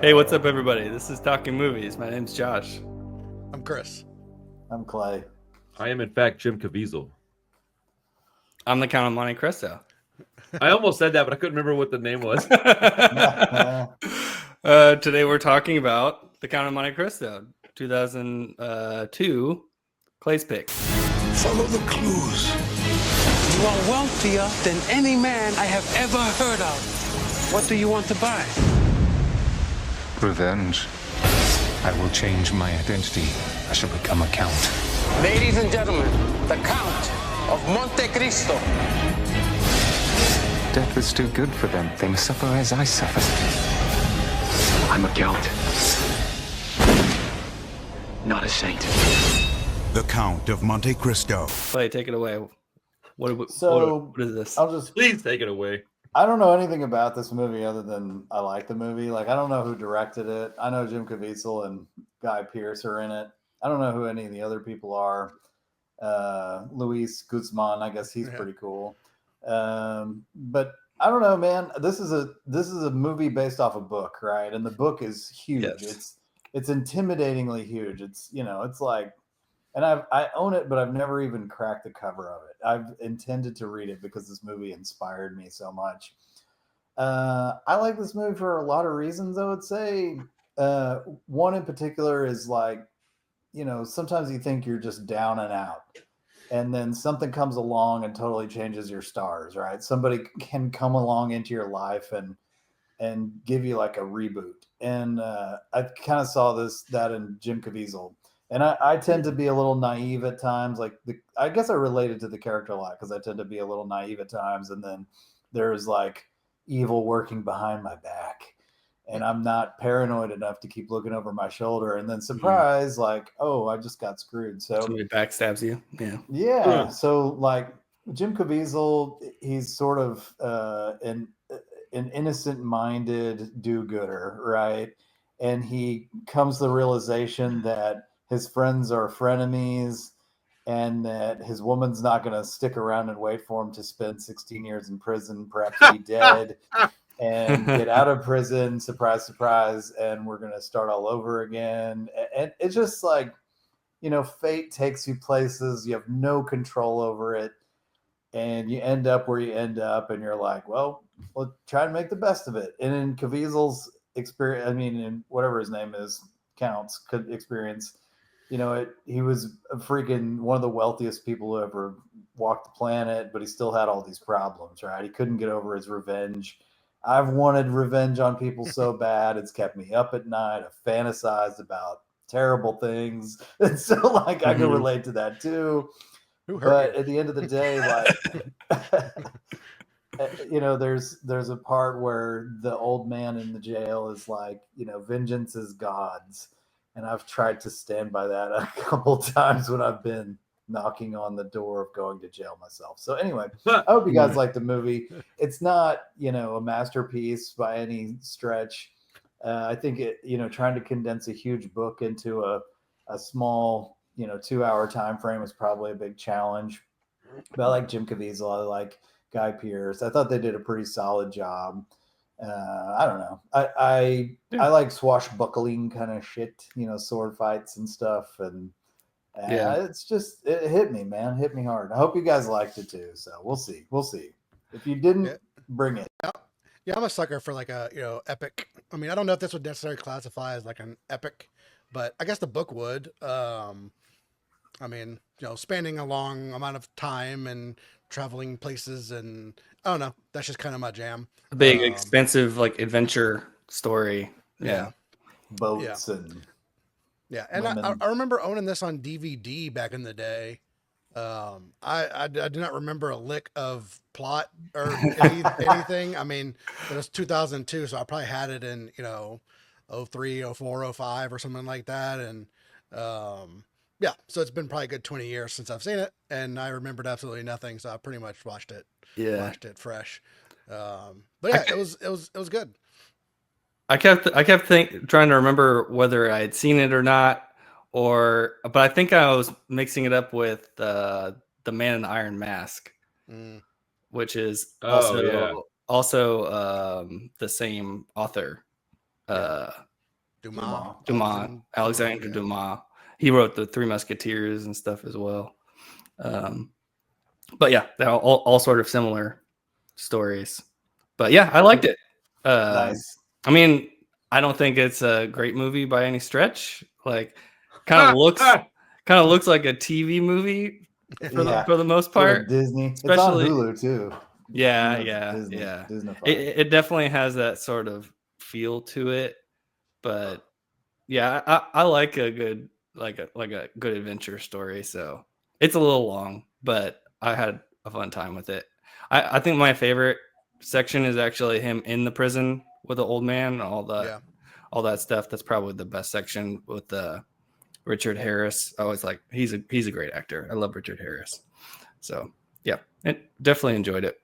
Hey, what's up, everybody? This is Talking Movies. My name's Josh. I'm Chris. I'm Clay. I am, in fact, Jim Caviezel. I'm the Count of Monte Cristo. I almost said that, but I couldn't remember what the name was. Today we're talking about the Count of Monte Cristo, 2002, Clay's pick. Follow the clues. You are wealthier than any man I have ever heard of. What do you want to buy? Revenge. I will change my identity. I shall become a count. Ladies and gentlemen, the Count of Monte Cristo. Death is too good for them. They must suffer as I suffered. I'm a count. Not a saint. The Count of Monte Cristo. Clay, take it away. What is this? I'll just Please take it away. I don't know anything about this movie other than I like the movie. Like, I don't know who directed it. I know Jim Caviezel and Guy Pearce are in it. I don't know who any of the other people are. Luis Guzman, I guess he's pretty cool. But I don't know, man. This is a movie based off a book, right? And the book is huge. Yes. It's intimidatingly huge. It's it's like, and I own it, but I've never even cracked the cover of it. I've intended to read it because this movie inspired me so much. I like this movie for a lot of reasons, I would say. One in particular is like, sometimes you think you're just down and out, and then something comes along and totally changes your stars, right? Somebody can come along into your life and give you like a reboot. And I kind of saw that in Jim Caviezel. And I tend to be a little naive at times. I guess I related to the character a lot because I tend to be a little naive at times. And then there's like evil working behind my back. And I'm not paranoid enough to keep looking over my shoulder. And then surprise, like, oh, I just got screwed. So Somebody backstabs you. Yeah. yeah. So like Jim Caviezel, he's sort of an innocent-minded do-gooder, right? And he comes to the realization that his friends are frenemies and that his woman's not going to stick around and wait for him to spend 16 years in prison, perhaps be dead, and get out of prison, surprise, surprise, and we're going to start all over again. And it's just like, fate takes you places, you have no control over it, and you end up where you end up, and you're like, well, we'll try to make the best of it. And in Caviezel's experience, in whatever his name is, Count's experience, he was a freaking one of the wealthiest people who ever walked the planet, but he still had all these problems, right? He couldn't get over his revenge. I've wanted revenge on people so bad. It's kept me up at night. I've fantasized about terrible things. And so like, I can relate to that too. But at the end of the day, like, there's a part where the old man in the jail is like, vengeance is God's. And I've tried to stand by that a couple times when I've been knocking on the door of going to jail myself. So anyway, I hope you guys like the movie. It's not, a masterpiece by any stretch. I think trying to condense a huge book into a small, 2-hour time frame was probably a big challenge. But I like Jim Caviezel. I like Guy Pearce. I thought they did a pretty solid job. I don't know. I like swashbuckling kind of shit, sword fights and stuff. And it's just, it hit me, man. It hit me hard. I hope you guys liked it too. So we'll see. If you didn't, bring it. Yeah, I'm a sucker for like a, epic. I don't know if this would necessarily classify as like an epic, but I guess the book would. Spanning a long amount of time and traveling places, and I don't know. That's just kind of my jam. A big, expensive, like adventure story. Yeah. Boats and and I remember owning this on DVD back in the day. I do not remember a lick of plot or anything. It was 2002, so I probably had it in 03, 04, 05 or something like that, and so it's been probably a good 20 years since I've seen it, and I remembered absolutely nothing, so I pretty much watched it fresh. But yeah, it was good. I kept trying to remember whether I had seen it or not, but I think I was mixing it up with the Man in the Iron Mask, which is also the same author. Dumas. Alexandre Yeah. Dumas. He wrote the Three Musketeers and stuff as well. But yeah, they're all sort of similar stories. But yeah, I liked it. Nice. I mean, I don't think it's a great movie by any stretch. Like, kind of looks like a TV movie for the most part. Sort of Disney. Especially, it's on Hulu too. Yeah. Disney. It definitely has that sort of feel to it. But yeah, I like a good good adventure story. So it's a little long, but I had a fun time with it. I think my favorite section is actually him in the prison with the old man and all that stuff. That's probably the best section with Richard Harris. I was like, he's a great actor. I love Richard Harris. So yeah, definitely enjoyed it.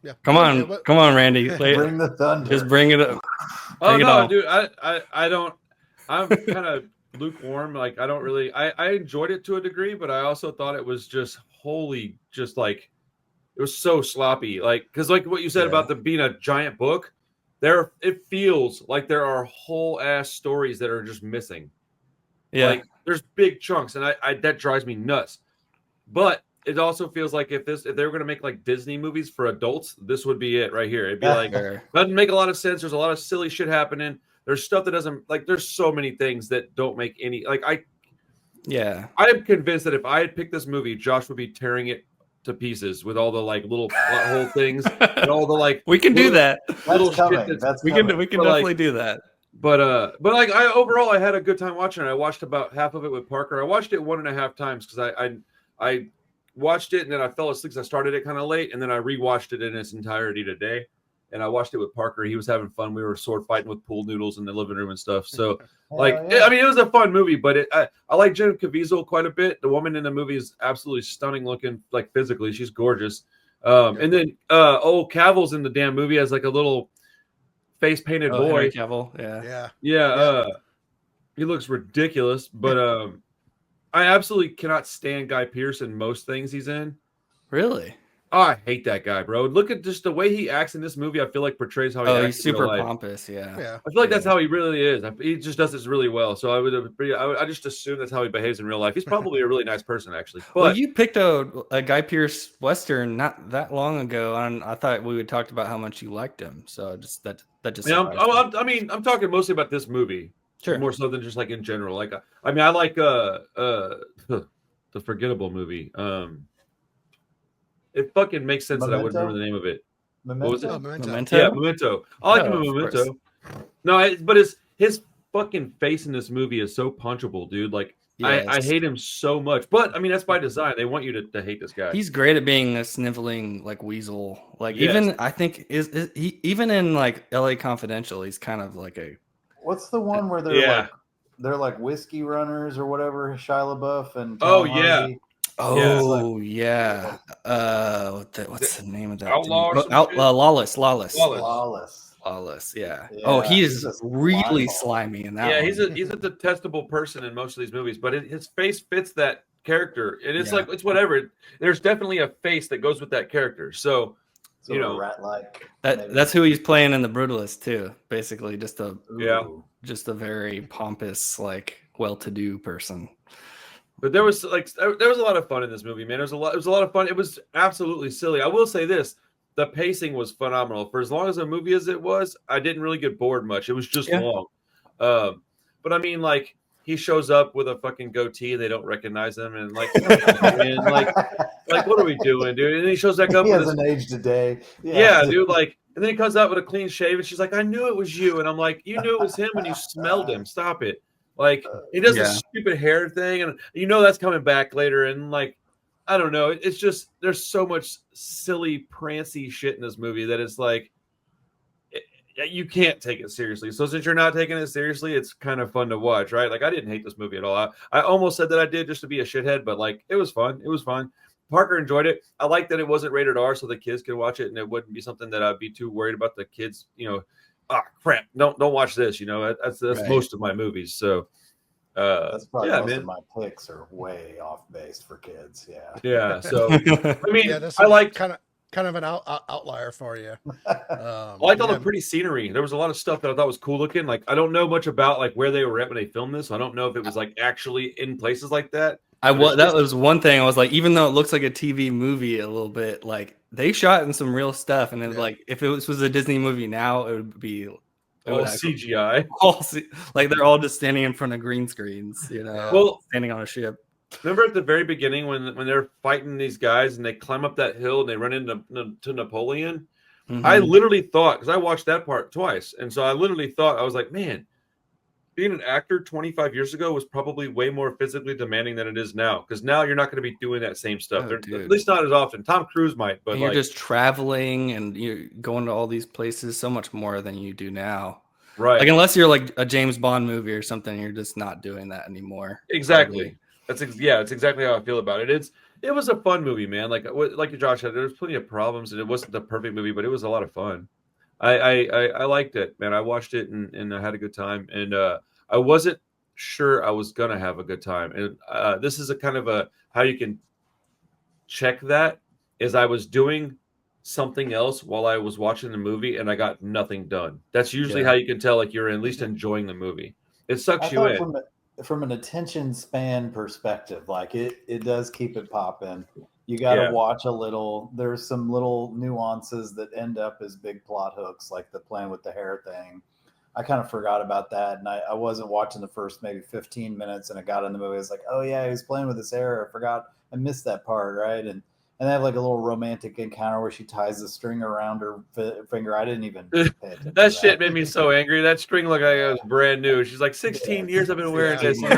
Yeah. Come on, Randy. Bring the thunder. Just bring it up. Oh no, dude. I don't. I'm kind of lukewarm. Like I don't really. I enjoyed it to a degree, but I also thought it was just like it was so sloppy. Like because like what you said about them being a giant book, it feels like there are whole ass stories that are just missing. Yeah, like there's big chunks, and I that drives me nuts. But it also feels like if they were going to make like Disney movies for adults, this would be it right here. It'd be like doesn't make a lot of sense. There's a lot of silly shit happening. There's stuff that doesn't like. There's so many things that don't make any like. I am convinced that if I had picked this movie, Josh would be tearing it to pieces with all the like little plot hole things and all the like. We can do that. That's coming. We can definitely do that. But like overall I had a good time watching it. I watched about half of it with Parker. I watched it 1.5 times because I watched it and then I fell asleep because I started it kind of late and then I rewatched it in its entirety today. And I watched it with Parker. He was having fun. We were sword fighting with pool noodles in the living room and stuff. So, it was a fun movie. But I like Jim Caviezel quite a bit. The woman in the movie is absolutely stunning looking, like physically. She's gorgeous. And then Cavill's in the damn movie as like a little face painted boy. Henry Cavill, yeah. He looks ridiculous. But I absolutely cannot stand Guy Pearce in most things he's in. Really? Oh, I hate that guy, bro. Look at just the way he acts in this movie. I feel like portrays how he acts. He's super pompous. Yeah. I feel like that's how he really is. He just does this really well. So I just assume that's how he behaves in real life. He's probably a really nice person, actually. But well, you picked a Guy Pearce Western not that long ago, and I thought we would talked about how much you liked him. So just that just. Yeah, I'm talking mostly about this movie, sure, more so than just like in general. Like, I mean, I like the Forgettable movie. It fucking makes sense that I wouldn't remember the name of it. Memento? What was it? Memento? Yeah, Memento. I like him in Memento. No, but his fucking face in this movie is so punchable, dude. Like, yes. I hate him so much. But, I mean, that's by design. They want you to hate this guy. He's great at being a sniveling, like, weasel. Like, even, I think, even in, like, L.A. Confidential, he's kind of like a... What's the one where they're like whiskey runners or whatever, Shia LaBeouf and Tom Hardy? Yeah. What's the name of that? Lawless. Lawless. Yeah. Oh, he is really slimy in that. Yeah, one. he's a detestable person in most of these movies, but his face fits that character, and it's like it's whatever. There's definitely a face that goes with that character. So rat-like. That's who he's playing in The Brutalist too. Basically, just a very pompous, like well-to-do person. But there was a lot of fun in this movie, man. It was a lot of fun. It was absolutely silly. I will say this: the pacing was phenomenal. For as long as a movie as it was, I didn't really get bored much. It was just long. But I mean, like he shows up with a fucking goatee, and they don't recognize him, and like, like what are we doing, dude? And then he shows back up. He hasn't aged a day. Yeah, dude. Like, and then he comes out with a clean shave, and she's like, "I knew it was you," and I'm like, "You knew it was him when you smelled him. Stop it." Like he does this stupid hair thing, and that's coming back later. And like, I don't know. It's just there's so much silly, prancy shit in this movie that it's like you can't take it seriously. So since you're not taking it seriously, it's kind of fun to watch, right? Like I didn't hate this movie at all. I almost said that I did just to be a shithead, but like it was fun. It was fun. Parker enjoyed it. I like that it wasn't rated R, so the kids could watch it, and it wouldn't be something that I'd be too worried about the kids, crap, don't watch this, that's right. Most of my movies. So that's probably most of my picks are way off base for kids. So I mean, I like kind of an outlier for you. I liked all the pretty scenery. There was a lot of stuff that I thought was cool looking. Like, I don't know much about like where they were at when they filmed this. So I don't know if it was like actually in places like that. That was one thing I was like, even though it looks like a TV movie a little bit, like they shot in some real stuff, and then like if it was a Disney movie now, it would be all CGI. Like they're all just standing in front of green screens, standing on a ship. Remember at the very beginning when they're fighting these guys and they climb up that hill and they run into Napoleon? Mm-hmm. I literally thought, because I watched that part twice, and so I literally thought, I was like, man, being an actor 25 years ago was probably way more physically demanding than it is now. Because now you're not going to be doing that same stuff. At least not as often. Tom Cruise might, but you're just traveling and you're going to all these places so much more than you do now. Right. Like unless you're like a James Bond movie or something, you're just not doing that anymore. Exactly. Probably. That's exactly how I feel about it. It was a fun movie, man. Like Josh said, there was plenty of problems, and it wasn't the perfect movie, but it was a lot of fun. I liked it, man. I watched it and I had a good time, and I wasn't sure I was gonna have a good time. And this is a kind of how you can check that is I was doing something else while I was watching the movie, and I got nothing done. That's usually how you can tell like you're at least enjoying the movie. It sucks you in. From an attention span perspective, like it does keep it popping. You got to watch a little. There's some little nuances that end up as big plot hooks, like the playing with the hair thing. I kind of forgot about that, and I wasn't watching the first maybe 15 minutes, and I got in the movie. I was like, oh yeah, he was playing with his hair. I forgot. I missed that part, right? And they have like a little romantic encounter where she ties the string around her finger. I didn't even pay attention. That shit made me so angry. That string looked like it was brand new. She's like, 16 years I've been wearing this. And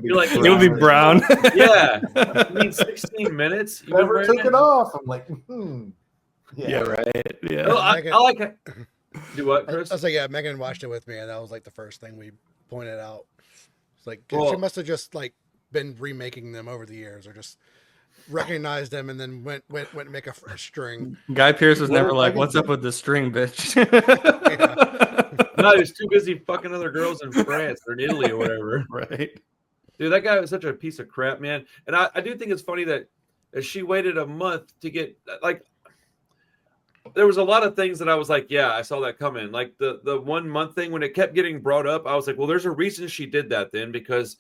you're like, it would be brown. Yeah. I mean, 16 minutes? You never took it off. I'm like, Yeah, right. Yeah. Well, I like it. Do what, Chris? I was like, yeah, Megan watched it with me, and that was like the first thing we pointed out. It's like, she must have just like been remaking them over the years, or just recognized them and then went and make a fresh string. Guy Pearce was never like, what's up with the string, bitch? No, he was too busy fucking other girls in France or in Italy or whatever. Right. Dude, that guy was such a piece of crap, man. And I do think it's funny that she waited a month to get like there was a lot of things that I was like, yeah, I saw that coming. Like the 1 month thing, when it kept getting brought up, I was like, well, there's a reason she did that then, because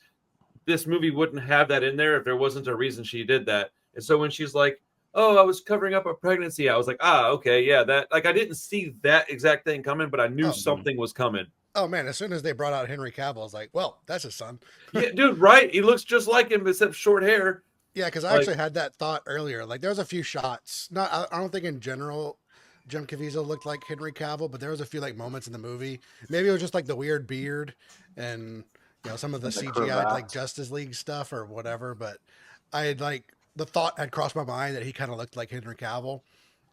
this movie wouldn't have that in there if there wasn't a reason she did that. And so when she's like, oh, I was covering up a pregnancy, I was like, okay, yeah, that like I didn't see that exact thing coming, but I knew something was coming. Oh man, as soon as they brought out Henry Cavill, I was like, well, that's his son. Yeah, dude, right? He looks just like him except short hair. Yeah, because I actually had that thought earlier. Like there was a few shots. I don't think in general Jim Caviezel looked like Henry Cavill, but there was a few like moments in the movie. Maybe it was just like the weird beard and some of the CGI like Justice League stuff or whatever. But I had like the thought had crossed my mind that he kind of looked like Henry Cavill,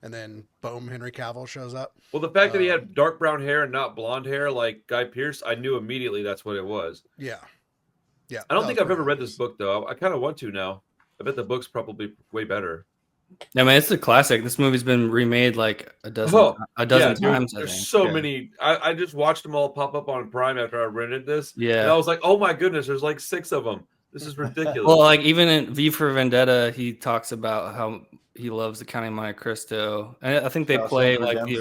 and then boom, Henry Cavill shows up. Well, the fact that he had dark brown hair and not blonde hair like Guy Pearce, I knew immediately that's what it was. Yeah. I don't think I've ever read this book though. I kind of want to now. I bet the book's probably way better. I mean, it's a classic. This movie's been remade like a dozen times. There's so many. I just watched them all pop up on Prime after I rented this. Yeah. And I was like, oh my goodness, there's like 6 of them. This is ridiculous. Well, like even in V for Vendetta, he talks about how he loves the Count of Monte Cristo. And I think they play like it's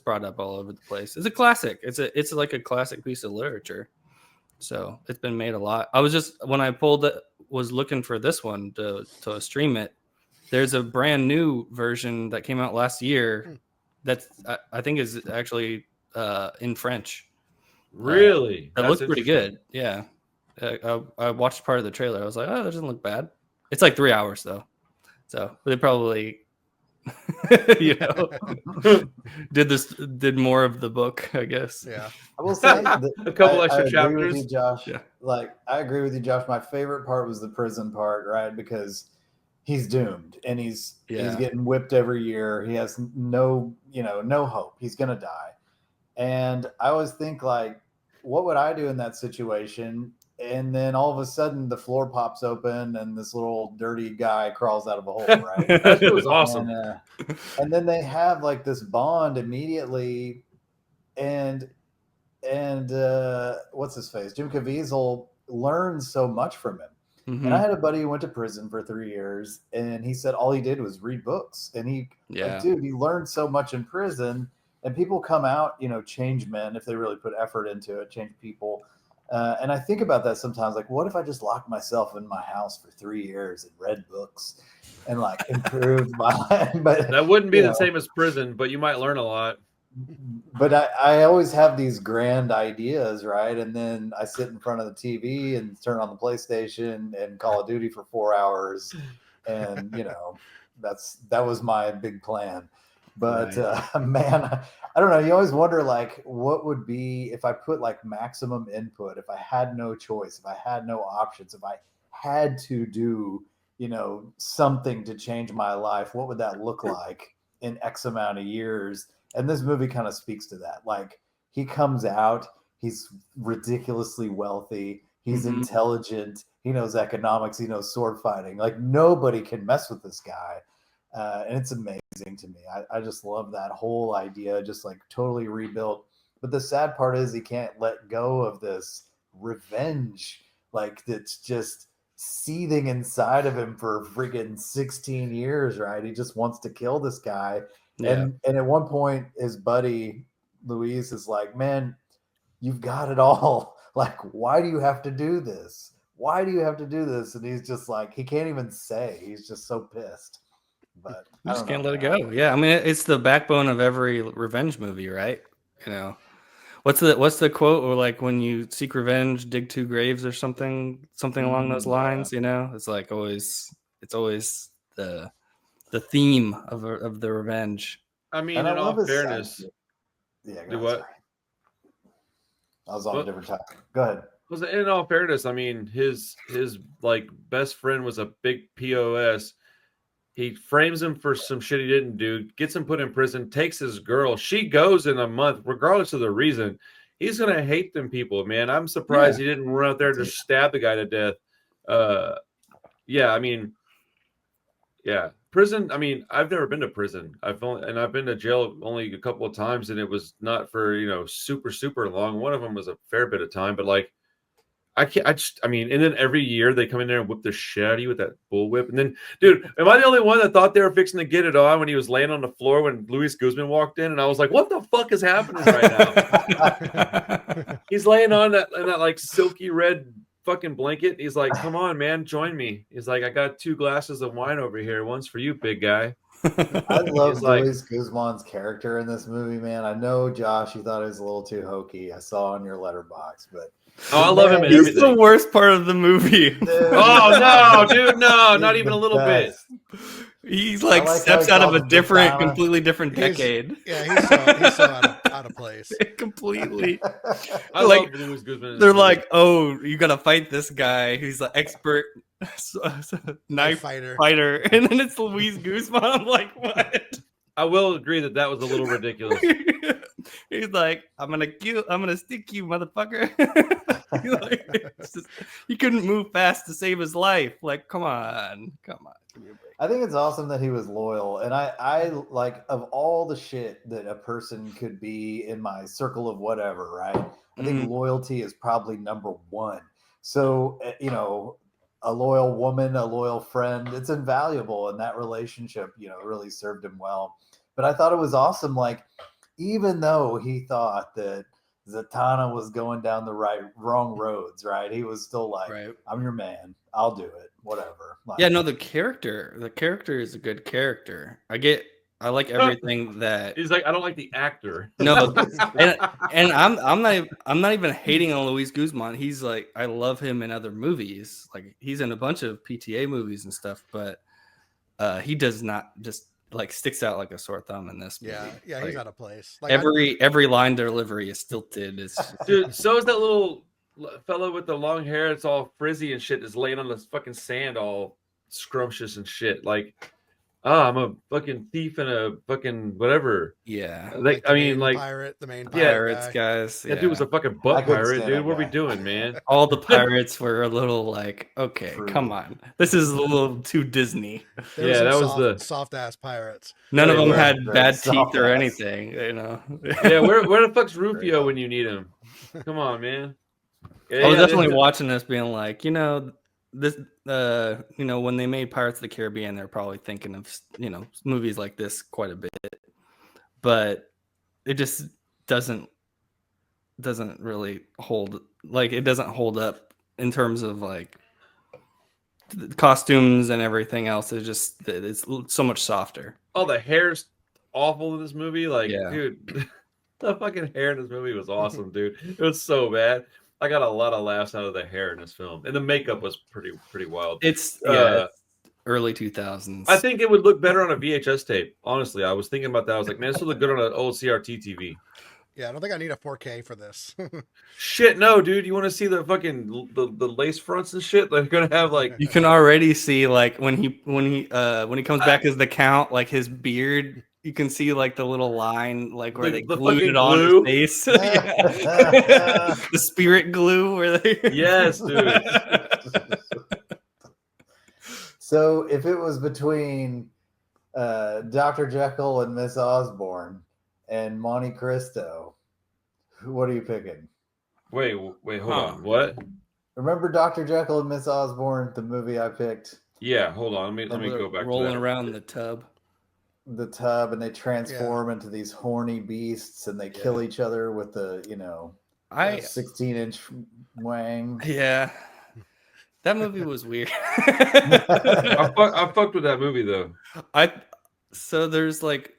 brought up all over the place. It's a classic. It's like a classic piece of literature. So it's been made a lot. I was just when I was looking for this one to stream it. There's a brand new version that came out last year. That's I think is actually in French. Really? That looked pretty good. Yeah. I watched part of the trailer. I was like, oh, that doesn't look bad. It's like 3 hours though. So they probably did more of the book, I guess. Yeah. I will say a couple extra chapters. I agree with you, Josh. Yeah. Like I agree with you, Josh. My favorite part was the prison part, right? Because he's doomed and he's getting whipped every year. He has no hope. He's gonna die. And I always think like, what would I do in that situation? And then all of a sudden the floor pops open and this little dirty guy crawls out of a hole, right? That was awesome. And then they have like this bond immediately. And what's his face? Jim Caviezel learns so much from him. And I had a buddy who went to prison for 3 years, and he said all he did was read books. And dude, he learned so much in prison. And people come out, change men if they really put effort into it, change people. And I think about that sometimes, like, what if I just locked myself in my house for 3 years and read books and like improved my life? But that wouldn't be the same as prison, but you might learn a lot. But I always have these grand ideas, right? And then I sit in front of the TV and turn on the PlayStation and Call of Duty for 4 hours. And, that was my big plan. But man, I don't know. You always wonder, like, what would be if I put like maximum input, if I had no choice, if I had no options, if I had to do, something to change my life, what would that look like in X amount of years? And this movie kind of speaks to that. Like, he comes out, he's ridiculously wealthy, he's intelligent, he knows economics, he knows sword fighting. Like, nobody can mess with this guy. And it's amazing to me. I just love that whole idea, just like totally rebuilt. But the sad part is he can't let go of this revenge, like, that's just seething inside of him for freaking 16 years, right? He just wants to kill this guy. Yeah. And at one point, his buddy Luis is like, man, you've got it all. Like, why do you have to do this? Why do you have to do this? And he's just like, he can't even say. He's just so pissed. But you just can't let it go. Yeah, I mean, it's the backbone of every revenge movie, right? What's the quote? Or like, when you seek revenge, dig 2 graves, or something along those lines. It's like always the theme of the revenge. I mean, in all fairness, do what? I was on a different topic. Go ahead. In all fairness, I mean, his like best friend was a big POS. He frames him for some shit he didn't do, gets him put in prison, takes his girl. She goes in a month, regardless of the reason. He's gonna hate them people, man. I'm surprised he didn't run out there and just stab the guy to death. Prison. I mean, I've never been to prison. I've been to jail only a couple of times, and it was not for super long. One of them was a fair bit of time, but like, and then every year they come in there and whip the shit out of you with that bullwhip. And then, dude, am I the only one that thought they were fixing to get it on when he was laying on the floor when Luis Guzman walked in? And I was like, what the fuck is happening right now? He's laying on that like silky red fucking blanket. He's like, come on, man, join me. He's like, I got 2 glasses of wine over here. One's for you, big guy. I love Luis Guzman's character in this movie, man. I know, Josh, you thought it was a little too hokey. I saw on your letterbox, but I love him. He's the worst part of the movie. Dude. Oh no, dude, no, not even a little bit. He's like steps out of a completely different decade. He's so out of place. Completely. I love Luis Guzman. They're like, oh, you gotta fight this guy. He's an expert knife fighter, and then it's Luis Guzman. I'm like, what? I will agree that was a little ridiculous. He's like, I'm gonna stick you, motherfucker. He couldn't move fast to save his life. Like, come on. Give me a break. I think it's awesome that he was loyal, and I like, of all the shit that a person could be in my circle of whatever, right? I think loyalty is probably number 1. So, a loyal woman, a loyal friend, it's invaluable, and that relationship, really served him well. But I thought it was awesome, like, even though he thought that Zatanna was going down the wrong roads, right? He was still like, I'm your man. I'll do it. Whatever. Like, the character is a good character. I like everything that he's like. I don't like the actor. No, and I'm not even hating on Luis Guzman. He's like, I love him in other movies. Like, he's in a bunch of PTA movies and stuff, but he does not just like sticks out like a sore thumb in this movie. Yeah, like, he's out of place. Like, every line delivery is stilted. Dude, so is that little fellow with the long hair. It's all frizzy and shit. Is laying on the fucking sand, all scrumptious and shit. Like, I'm a fucking thief and a fucking whatever. Yeah, like I mean, like the main pirates guys. That dude was a fucking butt pirate, dude. What are we doing, man? All the pirates were a little like, okay, come on, this is a little too Disney. That was the soft ass pirates. None of them had bad teeth or anything, Yeah, where the fuck's Rufio when you need him? Come on, man. I was definitely watching this, being like, this, when they made Pirates of the Caribbean, they're probably thinking of, movies like this quite a bit, but it just doesn't really hold, like, it doesn't hold up in terms of like the costumes and everything else. It's so much softer. Oh, the hair's awful in this movie. Like, Yeah. dude, the fucking hair in this movie was awesome, dude. It was so bad. I got a lot of laughs out of the hair in this film, and the makeup was pretty wild. It's early 2000s. I think it would look better on a VHS tape. Honestly, I was thinking about that. I was like, man, this would look good on an old CRT TV. Yeah, I don't think I need a 4K for this. Shit, no, dude. You want to see the fucking the lace fronts and shit? They're gonna have like. You can already see like when he comes back as the Count, like his beard. You can see like the little line, like where they glued it on his face. The spirit glue, where they. Yes, dude. So if it was between Dr. Jekyll and Miss Osborne and Monte Cristo, what are you picking? Wait, hold on. What? Remember Dr. Jekyll and Miss Osborne, the movie I picked? Yeah, hold on. Let me go back. Rolling to that. around the tub. The tub, and they transform into these horny beasts, and they kill each other with the 16-inch wang. Yeah, that movie was weird. I fucked with that movie though. So there's like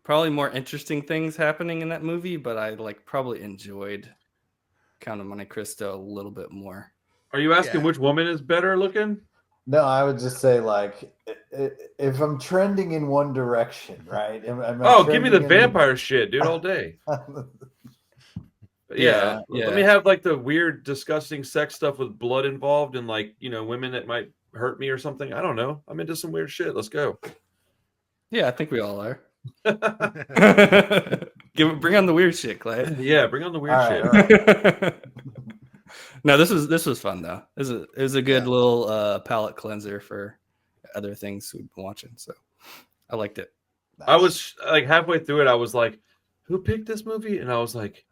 probably more interesting things happening in that movie, but I like probably enjoyed Count of Monte Cristo a little bit more. Are you asking which woman is better looking? No, I would just say, like, if I'm trending in one direction, right? Give me the vampire shit, dude, all day. Yeah. Let me have like the weird, disgusting sex stuff with blood involved and like, women that might hurt me or something. I don't know. I'm into some weird shit. Let's go. Yeah, I think we all are. Bring on the weird shit, Clay. Yeah, bring on the weird shit. Right. No, this was fun though. It was a good little palate cleanser for other things we've been watching. So I liked it. Nice. I was like halfway through it, I was like, "Who picked this movie?" And I was like,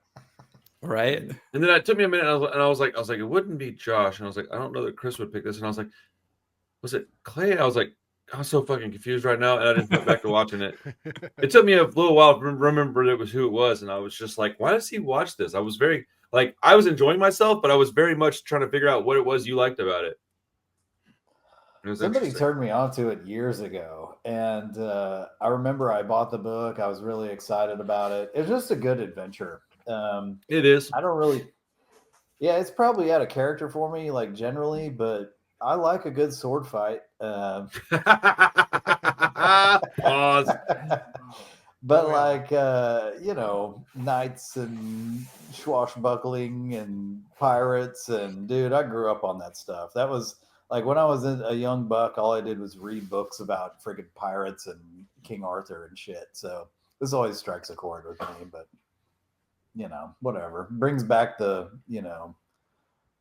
"Right." And then it took me a minute, and I was like, "It wouldn't be Josh." And I was like, "I don't know that Chris would pick this." And I was like, "Was it Clay?" And I was like, "I'm so fucking confused right now," and I didn't get back to watching it. It took me a little while to remember it was who it was, and I was just like, "Why does he watch this?" I was very I was enjoying myself, but I was very much trying to figure out what it was you liked about it. Somebody turned me onto it years ago, and I remember I bought the book. I was really excited about it. It was just a good adventure. It is. I don't really. Yeah, it's probably out of character for me, like generally, but I like a good sword fight. Pause. But knights and swashbuckling and pirates and dude, I grew up on that stuff. That was like when I was a young buck, all I did was read books about friggin' pirates and King Arthur and shit. So this always strikes a chord with me, but whatever. Brings back the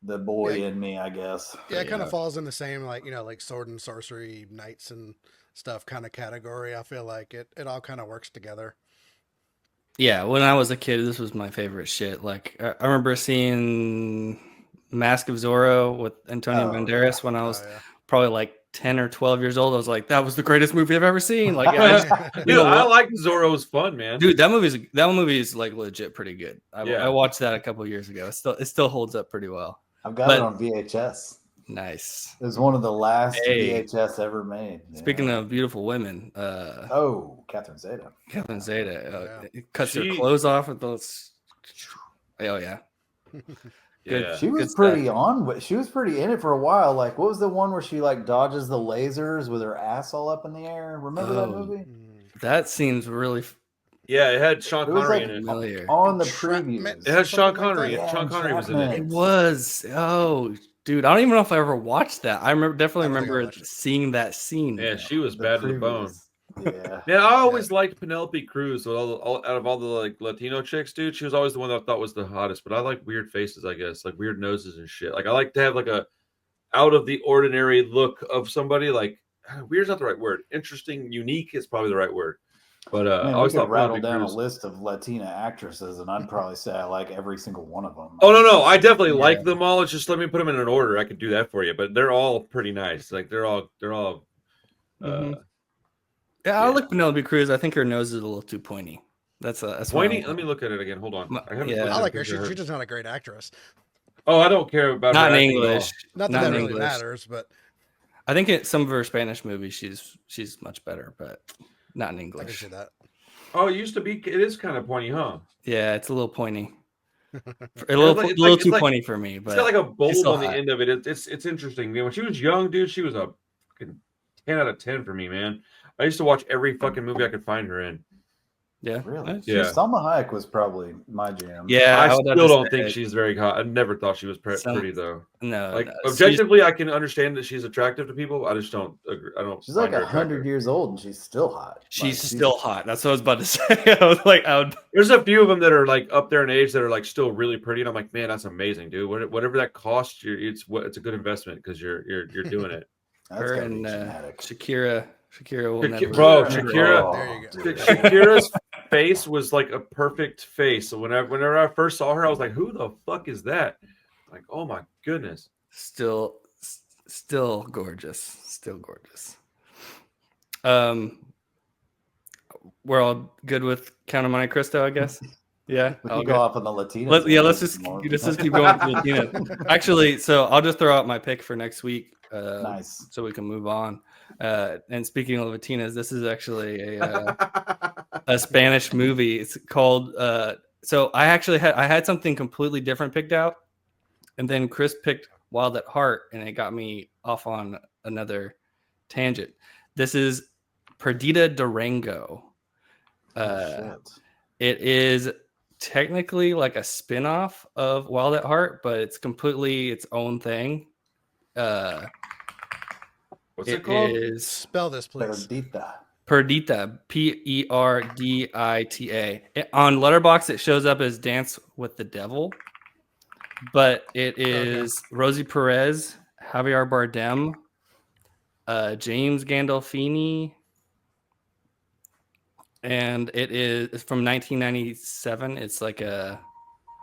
boy in me, I guess. Yeah, it kind of falls in the same like sword and sorcery, knights and stuff kind of category. I feel like it all kind of works together. Yeah, when I was a kid, this was my favorite shit. Like I remember seeing Mask of Zorro with Antonio Banderas when I was probably like 10 or 12 years old. I was like, that was the greatest movie I've ever seen. Like, I like Zorro. It was fun, man. Dude, that movie is like legit pretty good. I watched that a couple of years ago. It still holds up pretty well. I've got it on VHS. Nice. It was one of the last VHS ever made. Speaking of beautiful women, Catherine Zeta. It cuts her clothes off with those. Oh yeah. Good. She was pretty she was pretty in it for a while. Like, what was the one where she like dodges the lasers with her ass all up in the air? Remember that movie? That seems really. Yeah, it had Sean Connery in it. Familiar. On the preview. It had Sean Connery. Sean Connery was in it. It was. Oh, dude, I don't even know if I ever watched that. I definitely remember seeing that scene. Yeah, she was bad to the bone. Yeah. Yeah, I always liked Penelope Cruz. With out of all the like Latino chicks, dude, she was always the one that I thought was the hottest. But I like weird faces, I guess, like weird noses and shit. Like I like to have like a out of the ordinary look of somebody. Like weird's not the right word. Interesting, unique is probably the right word. But I Man, we always could thought rattle Penelope down a Cruz. list of Latina actresses, and I'd probably say I like every single one of them. Oh no, I definitely Yeah. like them all. It's just let me put them in an order. I could do that for you, but they're all pretty nice. Like they're all. Yeah, I like Penelope Cruz. I think her nose is a little too pointy. That's Pointy. Let me look at it again. Hold on. I haven't. Yeah. I looked at like a her. picture of She's just not a great actress. Oh, I don't care about Not her in acting at all. English. Not that Not that in really English. matters, but I think in some of her Spanish movies, she's much better, but not in I can English. see that. Oh, it used to be. It is kind of pointy, huh? Yeah, it's a little pointy. A It's little too like- pointy for me. But It's got like a she's bulb still on the hot. end of it. It's interesting. When she was young, dude, she was a fucking 10 out of 10 for me, man. I used to watch every fucking movie I could find her in. Yeah, Really? nice. Yeah. Salma Hayek was probably my jam. Yeah, I would have still to don't say think she's very hot. I never thought she was pretty though. No, Like no, objectively, I can understand that she's attractive to people. I just don't agree. I don't. She's like find her 100 attractive. years old, and she's still hot. she's Like, still hot. That's what I was about to say. I was like, I would. There's a few of them that are like up there in age that are like still really pretty, and I'm like, man, that's amazing, dude. Whatever that costs, it's a good investment because you're doing it. That's Her gotta be and genetic. Shakira will never. Bro, Oh, Shakira. There you go. dude. Shakira's face was like a perfect face. So whenever I first saw her, I was like, "Who the fuck is that?" Like, oh my goodness. Still gorgeous. Still gorgeous. We're all good with Count of Monte Cristo, I guess. Yeah. We all can good. go off on the Latina. Let's just keep going with Latina. Actually, so I'll just throw out my pick for next week. Nice. So we can move on. And speaking of Latinas, this is actually a Spanish movie. It's called. So I had something completely different picked out, and then Chris picked Wild at Heart, and it got me off on another tangent. This is Perdita Durango. Shit. It is technically like a spin-off of Wild at Heart, but it's completely its own thing. What's it called? Is Spell this, please. Perdita. Perdita, Perdita. On Letterboxd, it shows up as Dance with the Devil, but it is Rosie Perez, Javier Bardem, James Gandolfini, and it's from 1997. It's like a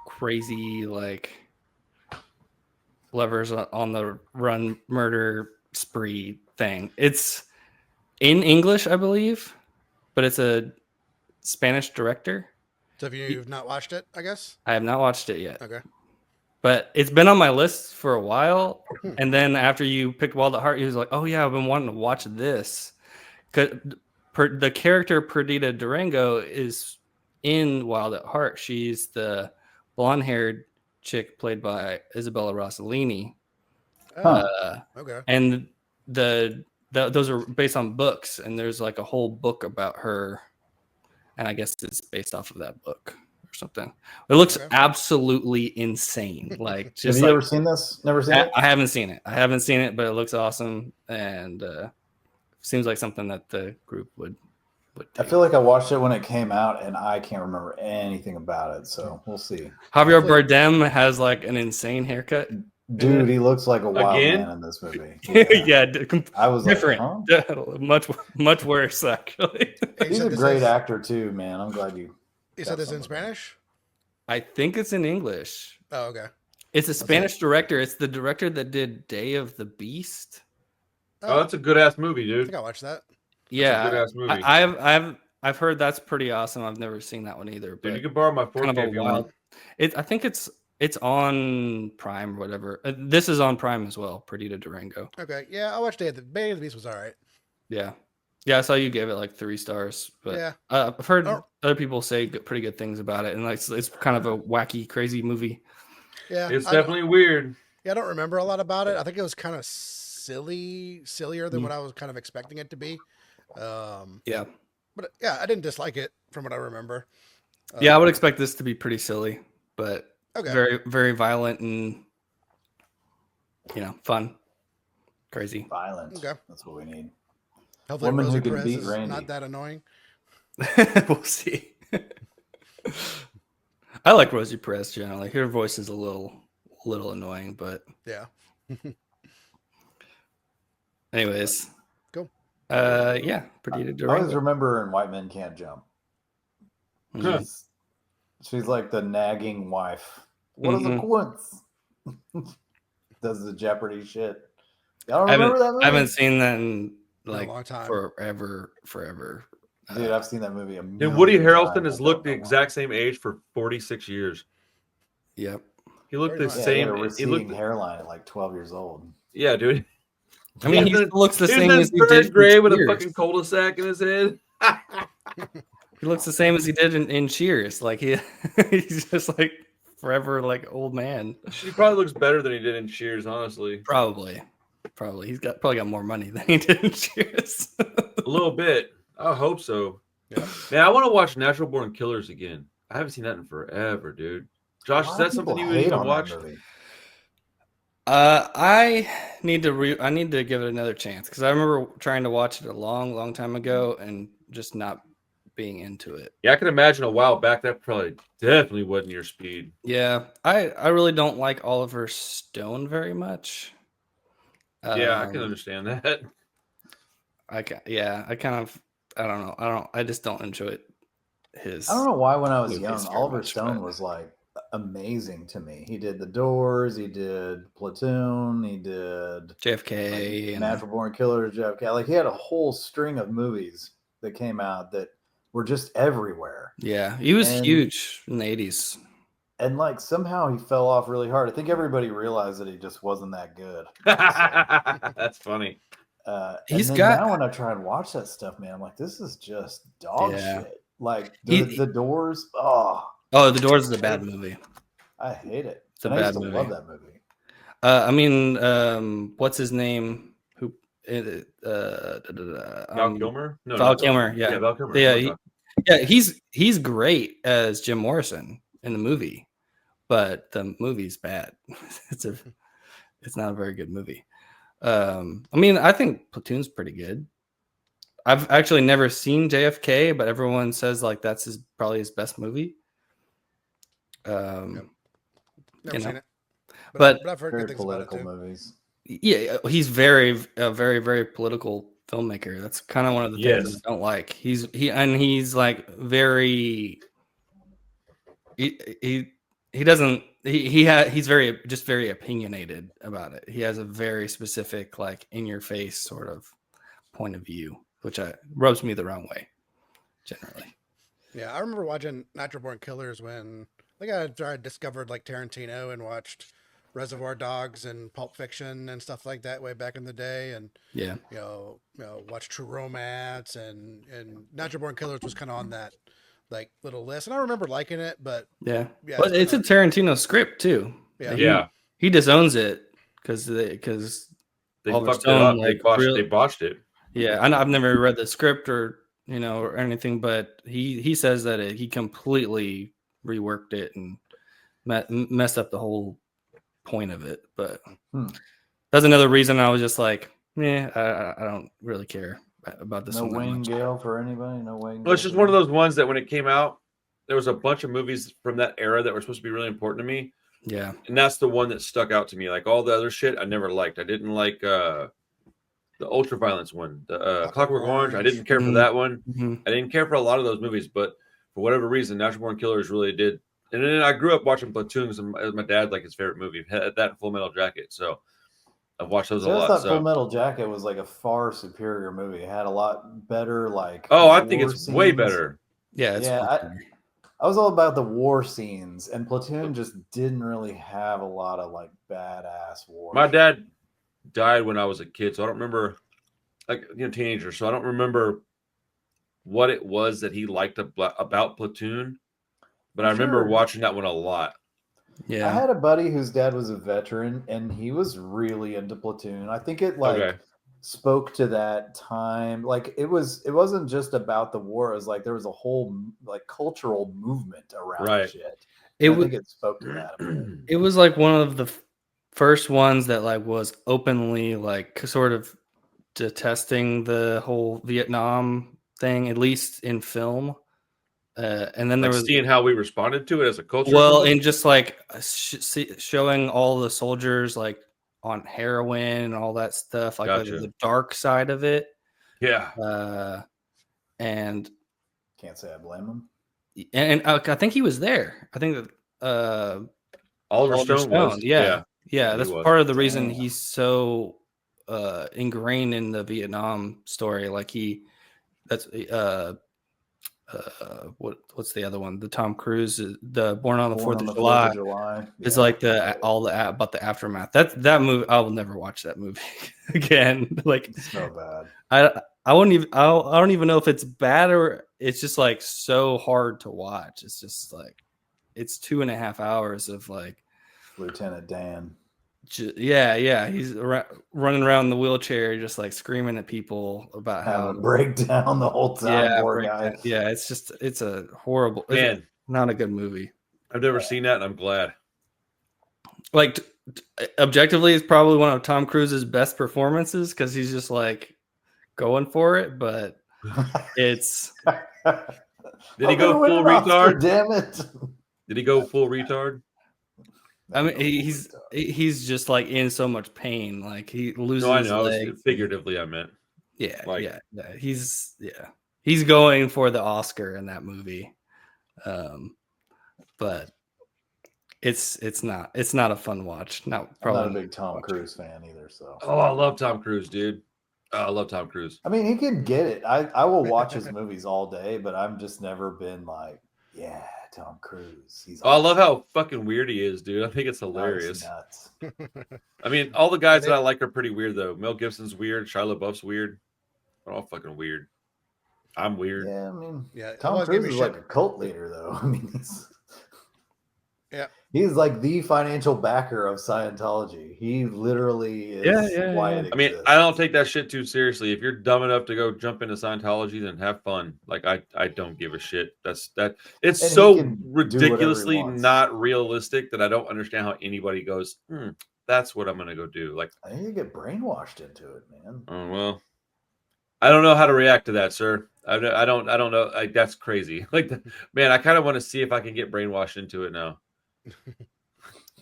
crazy like lovers on the run murder spree thing. It's in English, I believe, but it's a Spanish director. So if you've not watched it, I guess. I have not watched it yet. Okay. But it's been on my list for a while. And then after you picked Wild at Heart, he was like, oh, yeah, I've been wanting to watch this. The character Perdita Durango is in Wild at Heart. She's the blonde-haired chick played by Isabella Rossellini. Okay. And those are based on books, and there's like a whole book about her. And I guess it's based off of that book or something. It looks absolutely insane. Like, just have you ever seen this? Never seen it? I haven't seen it, but it looks awesome, and seems like something that the group would I feel like I watched it when it came out, and I can't remember anything about it. So we'll see. Javier Bardem has like an insane haircut. Dude, he looks like a wild Again? man in this movie. Yeah, I was different. like, huh? much worse actually. He's a great actor too, man. I'm glad you. You said this in Spanish? I think it's in English. Oh, okay. It's a Spanish director. It's the director that did Day of the Beast. Oh, that's a good ass movie, I dude. think I watched that. Yeah, good-ass movie. I've heard that's pretty awesome. I've never seen that one either. But Dude, you can borrow my 4K kind of if a you wild. want. I think it's on Prime or whatever. This is on Prime as well. Perdita Durango. Okay. Yeah, I watched Day of the Beast was all right. Yeah. I saw you gave it like 3 stars, but Yeah. I've heard other people say pretty good things about it, and like it's kind of a wacky, crazy movie. Yeah. It's definitely weird. Yeah, I don't remember a lot about it. I think it was kind of sillier than what I was kind of expecting it to be. Yeah. But yeah, I didn't dislike it from what I remember. Yeah, I would expect this to be pretty silly, but Okay. very, very violent and fun, crazy. Violent. Okay. That's what we need. Hopefully, Woman who Rosie can Perez beat is Randy. not that annoying. We'll see. I like Rosie Perez generally. Her voice is a little annoying, but Yeah. anyways. Cool. Yeah, Perdita I Durango. always remember in White Men Can't Jump. She's like the nagging wife. What is a quince? Does the Jeopardy shit. Y'all remember that movie? I haven't seen that in like a long time. forever. Dude, I've seen that movie a million Dude, Woody Harrelson times. has looked the exact same age for 46 years. Yep. He looked the He same. had a He receding looked hairline at like 12 years old. Yeah, dude. I mean, he still looks the same as he third did grade with a Cheers. fucking cul-de-sac in his head. He looks the same as he did in Cheers. Like he's just like forever like old man. He probably looks better than he did in Cheers, honestly. Probably. He's probably got more money than he did in Cheers. A little bit. I hope so. Yeah. Man, I want to watch Natural Born Killers again. I haven't seen that in forever, dude. Josh, is that something you would even watch? I need to give it another chance because I remember trying to watch it a long time ago and just not being into it. Yeah, I can imagine a while back that probably definitely wasn't your speed. Yeah, I really don't like Oliver Stone very much. Yeah, I can understand that. I just don't enjoy his. I don't know why when I was young, movies very Oliver much, Stone but- was like amazing to me. He did The Doors, he did Platoon, he did JFK, like, and Natural Born Killers, JFK. Like he had a whole string of movies that came out that were just everywhere. yeah, he was huge in the 80s. And like somehow he fell off really hard. I think everybody realized that he just wasn't that good. That's funny. Now when I try and watch that stuff, man, I'm like, this is just dog shit. Like the Doors. Oh, The Doors is a bad movie. I hate it. It's a bad movie. Love that movie. I mean, what's his name? Who? Val Kilmer? No, Val Kilmer. Yeah, Val Kilmer. Yeah, he's great as Jim Morrison in the movie, but the movie's bad. It's not a very good movie. I mean, I think Platoon's pretty good. I've actually never seen JFK, but everyone says like that's probably his best movie. Never seen it. But I've heard Very good things about it political too. movies. Yeah, he's very political filmmaker. That's kind of one of the things I don't like. He's like very he's very opinionated about it. He has a very specific like in your face sort of point of view, which rubs me the wrong way generally. Yeah, I remember watching Natural Born Killers when I think I discovered like Tarantino and watched Reservoir Dogs and Pulp Fiction and stuff like that way back in the day, and yeah, watch True Romance and Natural Born Killers was kind of on that like little list, and I remember liking it, but but it's a Tarantino script too. Yeah, he disowns it because they fucked it up. They botched it. Yeah, I've never read the script or anything, but he says that he completely reworked it and messed up the whole point of it. But that's another reason I was just like, I don't really care about this. No one Wayne Gale for anybody. No Wayne. Well, it's just one of those ones that when it came out, there was a bunch of movies from that era that were supposed to be really important to me. Yeah, and that's the one that stuck out to me. Like all the other shit, I never liked. I didn't like the ultraviolence one, the Clockwork Orange. I didn't care for that one. Mm-hmm. I didn't care for a lot of those movies, but for whatever reason, Natural Born Killers really did. And then I grew up watching Platoon because my dad like his favorite movie, that Full Metal Jacket. So I've watched those a lot. I thought Full Metal Jacket was like a far superior movie. It had a lot better like. Oh, I think it's way better. Yeah, I was all about the war scenes, and Platoon just didn't really have a lot of like badass war. My dad died when I was a kid, so I don't remember, teenager. So I don't remember what it was that he liked about Platoon, but I remember watching that one a lot. Yeah, I had a buddy whose dad was a veteran, and he was really into Platoon. I think it spoke to that time. Like it wasn't just about the war. It was like there was a whole like cultural movement around shit. I think it spoke to that a bit. It was like one of the first ones that like was openly like sort of detesting the whole Vietnam thing, at least in film. And then there was seeing how we responded to it as a culture. Well, and just like showing all the soldiers like on heroin and all that stuff, like the dark side of it. Yeah. And can't say I blame him. And I think he was there. I think that Oliver Stone was. Yeah. That's part of the reason Damn. he's so ingrained in the Vietnam story. Like that's what's the other one? The Tom Cruise, the Born on the 4th of July. It's like about the aftermath. That movie. I will never watch that movie again. Like It's so bad. I wouldn't even. I don't even know if it's bad or it's just like so hard to watch. It's just like it's 2.5 hours of like Lieutenant Dan. Yeah. He's running around in the wheelchair, just like screaming at people about how a breakdown the whole time. Poor guy. Yeah, it's a horrible. Man, not a good movie. I've never seen that, and I'm glad. Like objectively, it's probably one of Tom Cruise's best performances because he's just like going for it. But it's did he go full retard? Damn it! Did he go full retard? I mean, he's just like in so much pain, like he loses. No, I know. His leg. Figuratively, I meant. Yeah, He's going for the Oscar in that movie, but it's not a fun watch. I'm not a big Tom Cruise fan either. So. Oh, I love Tom Cruise, dude. Oh, I love Tom Cruise. I mean, he can get it. I will watch his movies all day, but I've just never been like, yeah. Tom Cruise. He's awesome. I love how fucking weird he is, dude. I think it's hilarious. Nuts. I mean, all the guys that I like are pretty weird, though. Mel Gibson's weird. Shia LaBeouf's weird. They're all fucking weird. I'm weird. Yeah, I mean, Tom Cruise is like a cult leader, though. I mean, he's like the financial backer of Scientology. He literally is why it exists. I mean, I don't take that shit too seriously. If you're dumb enough to go jump into Scientology, then have fun. Like I don't give a shit. It's so ridiculously not realistic that I don't understand how anybody goes, that's what I'm gonna go do. Like I think you get brainwashed into it, man. Oh well. I don't know how to react to that, sir. I don't know. Like that's crazy. Like man, I kind of want to see if I can get brainwashed into it now.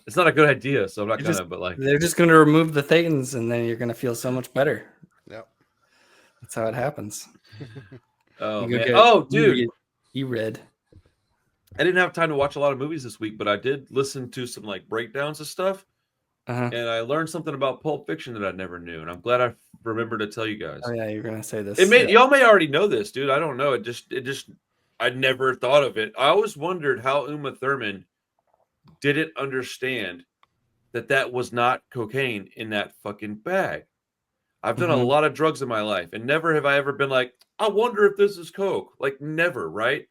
It's not a good idea, so I'm not gonna. But like, they're just gonna remove the thetans, and then you're gonna feel so much better. Yep, that's how it happens. Oh man. Oh dude, you read. I didn't have time to watch a lot of movies this week, but I did listen to some like breakdowns of stuff, and I learned something about Pulp Fiction that I never knew, and I'm glad I remembered to tell you guys. Oh yeah, you're gonna say this. Y'all may already know this, dude. I don't know. It just I never thought of it. I always wondered how Uma Thurman didn't understand that was not cocaine in that fucking bag. I've done a lot of drugs in my life, and never have I ever been like, I wonder if this is coke. Like never, right?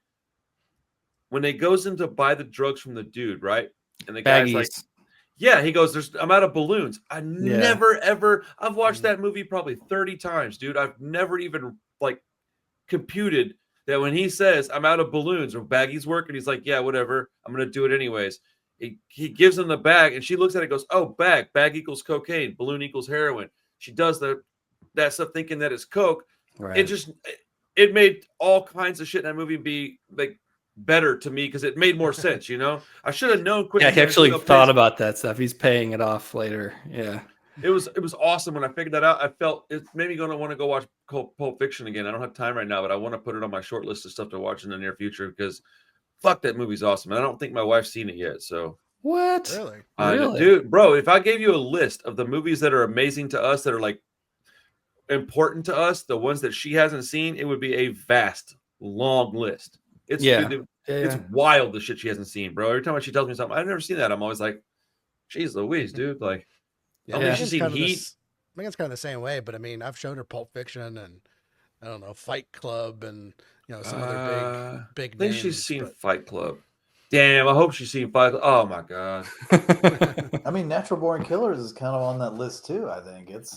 When they goes in to buy the drugs from the dude, right? And the guy's like, yeah, he goes, I'm out of balloons. Never ever, I've watched that movie probably 30 times, dude. I've never even like computed that when he says I'm out of balloons or baggies work, and he's like, yeah, whatever, I'm gonna do it anyways. He gives him the bag, and she looks at it and goes, oh, bag equals cocaine, balloon equals heroin. She does that stuff thinking that it's coke. Right. It made all kinds of shit in that movie be like better to me because it made more sense, you know? I should have known quickly. Yeah, he actually thought about that stuff. He's paying it off later. Yeah. It was awesome when I figured that out. I felt it made me want to go watch Pulp Fiction again. I don't have time right now, but I want to put it on my short list of stuff to watch in the near future because fuck, that movie's awesome. And I don't think my wife's seen it yet. So what? Really? Dude, bro, if I gave you a list of the movies that are amazing to us, that are like important to us, the ones that she hasn't seen, it would be a vast, long list. It's it's wild the shit she hasn't seen, bro. Every time she tells me something, I've never seen that. I'm always like, geez Louise, dude. Like, I don't think she's seen Heat. I think it's kind of the same way, but I mean, I've shown her Pulp Fiction and I don't know, Fight Club and some other big I think names, she's seen Fight Club. Damn, I hope she's seen Fight Club. Oh my god. I mean, Natural Born Killers is kind of on that list too. I think it's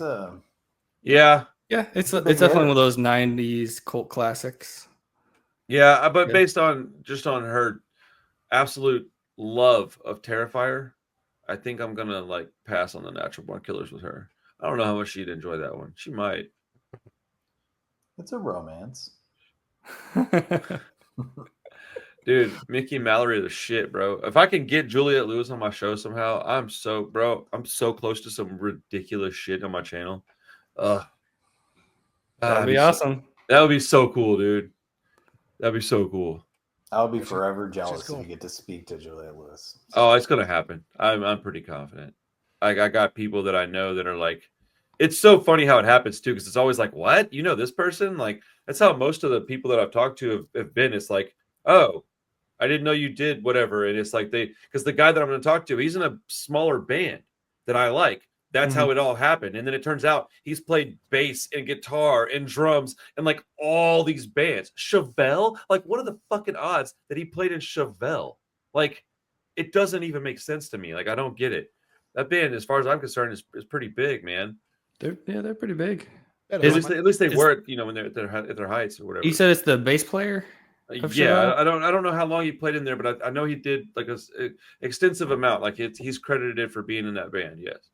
yeah, it's definitely one of those '90s cult classics. Yeah, but based on her absolute love of Terrifier, I think I'm gonna like pass on the Natural Born Killers with her. I don't know how much she'd enjoy that one. She might. It's a romance. Dude, Mickey and Mallory are the shit, bro. If I can get Juliette Lewis on my show somehow, I'm so close to some ridiculous shit on my channel. That'd be awesome. That would be so cool, dude. That'd be so cool. I'll be forever jealous cool. if you get to speak to Juliette Lewis. Oh, it's gonna happen. I'm pretty confident. I got people that I know that are like, it's so funny how it happens too, because it's always like, what? You know this person? Like, that's how most of the people that I've talked to have been. It's like, oh, I didn't know you did whatever. And it's like because the guy that I'm going to talk to, he's in a smaller band that I like. That's how it all happened. And then it turns out he's played bass and guitar and drums and like all these bands. Chevelle? Like, what are the fucking odds that he played in Chevelle? Like, it doesn't even make sense to me. Like, I don't get it. That band, as far as I'm concerned, is pretty big, man. They're pretty big. At least they were, when they're at their heights or whatever. You said it's the bass player? Yeah, I don't know how long he played in there, but I know he did like a extensive amount. Like he's credited for being in that band. Yes.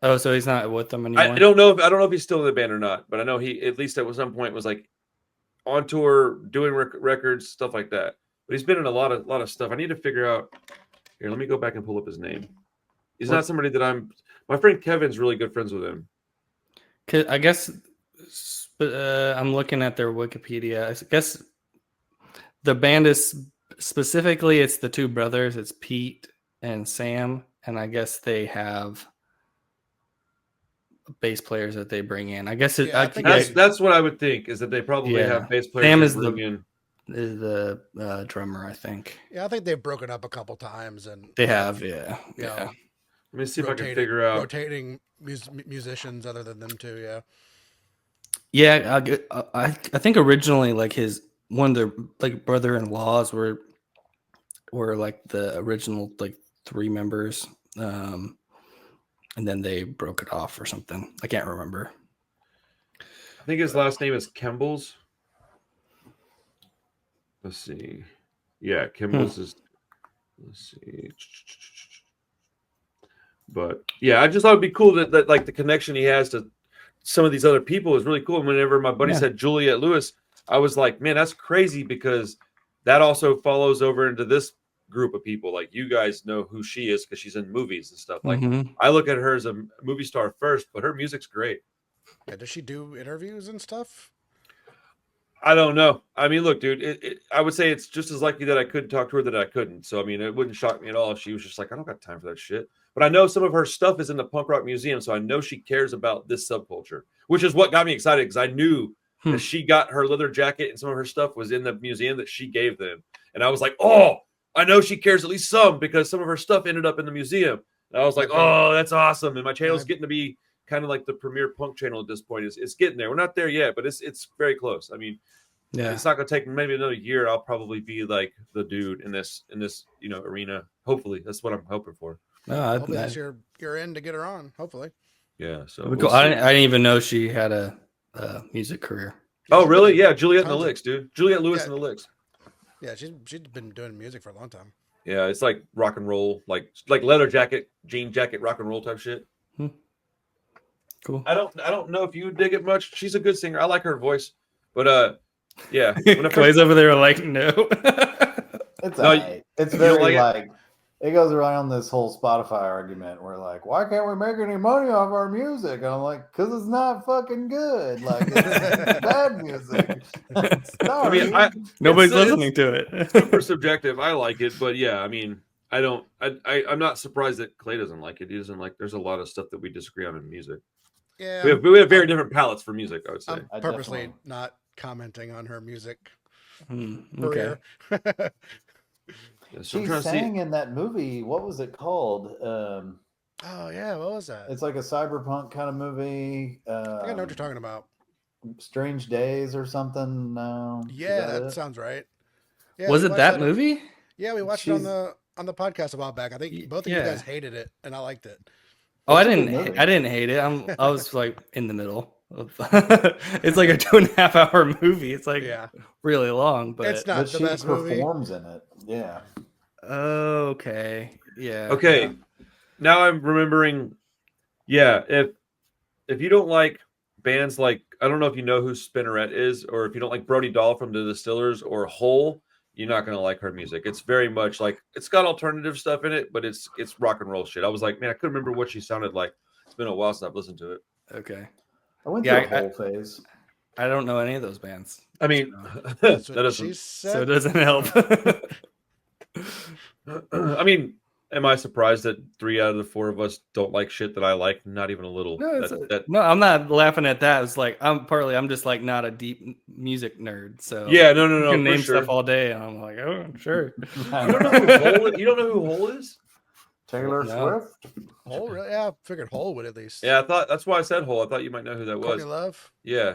Oh, so he's not with them anymore. I don't know if he's still in the band or not, but I know he at least at some point was like on tour doing records, stuff like that. But he's been in a lot of stuff. I need to figure out. Here, let me go back and pull up his name. He's not somebody that my friend Kevin's really good friends with him. I guess, I'm looking at their Wikipedia. I guess the band is specifically, it's the two brothers. It's Pete and Sam, and I guess they have bass players that they bring in. I guess that's what I would think, is that they probably have bass players. Sam is the drummer, I think. Yeah, I think they've broken up a couple times, and they have, yeah. Let me see if I can figure out rotating musicians other than them two. Yeah. Yeah, I think originally like one of their like brother-in-laws were like the original like three members, and then they broke it off or something. I can't remember. I think his last name is Kembles. Let's see. Yeah, Kembles is. Let's see. But yeah, I just thought it'd be cool that like the connection he has to some of these other people is really cool. And whenever my buddy said Juliette Lewis, I was like, man, that's crazy, because that also follows over into this group of people. Like, you guys know who she is because she's in movies and stuff. Like, I look at her as a movie star first, but her music's great. Yeah, does she do interviews and stuff? I don't know. I mean, look, dude, I would say it's just as likely that I could talk to her that I couldn't. So, I mean, it wouldn't shock me at all if she was just like, I don't got time for that shit. But I know some of her stuff is in the punk rock museum, so I know she cares about this subculture, which is what got me excited, because I knew that she got her leather jacket and some of her stuff was in the museum that she gave them. And I was like, oh, I know she cares at least some, because some of her stuff ended up in the museum. And I was like, oh, that's awesome. And my channel's getting to be kind of like the premier punk channel at this point. It's getting there. We're not there yet, but it's very close. I mean, it's not going to take maybe another year. I'll probably be like the dude in this arena. Hopefully, that's what I'm hoping for. Hopefully that's your end to get her on. Hopefully. Yeah. So I didn't even know she had a music career. Oh, really? Yeah, Juliette and the Licks, dude. Juliette Lewis and the Licks. Yeah, she's been doing music for a long time. Yeah, it's like rock and roll, like leather jacket, jean jacket, rock and roll type shit. Cool. I don't know if you dig it much. She's a good singer. I like her voice, but yeah. Clay's over there like, no. It's right. It's very like it goes around this whole Spotify argument where like, why can't we make any money off our music? And I'm like, because it's not fucking good. Like, it's bad music. Sorry. I mean, nobody's listening to it. Super subjective. I like it, but yeah, I mean, I'm not surprised that Clay doesn't like it. He doesn't like. There's a lot of stuff that we disagree on in music. Yeah, we have very different palettes for music, I would say. I'm purposely not commenting on her music career. She sang in that movie. What was it called? Oh yeah, what was that? It's like a cyberpunk kind of movie. I think I know what you're talking about. Strange Days or something. No. Yeah, that sounds right. Yeah, was it that movie? Yeah, we watched it on the podcast a while back. I think both of you guys hated it, and I liked it. Oh, I didn't hate it. I was like in the middle. It's like a 2.5 hour movie. It's like really long, but it's not the best movie. She performs in it. Yeah. Okay. Yeah. Okay. Now I'm remembering. Yeah. If you don't like bands like, I don't know if you know who Spinneret is, or if you don't like Brody Dahl from the Distillers or Hole, you're not going to like her music. It's very much like, it's got alternative stuff in it, but it's rock and roll shit. I was like, man, I couldn't remember what she sounded like. It's been a while since I've listened to it. Okay. I went through a whole phase. I don't know any of those bands. I mean, That's that what doesn't. she said. So it doesn't help. I mean, am I surprised that 3 out of the 4 of us don't like shit that I like? Not even a little. No, no, I'm not laughing at that. It's like I'm just like not a deep music nerd. So yeah, no, you can name sure. stuff all day, and I'm like, oh, sure. You don't know who Hole is? You don't know who Hole is? Taylor Swift. Hole, really? Yeah, I figured Hole would at least. Yeah, I thought that's why I said Hole. I thought you might know who that was. Courtney Love. Yeah,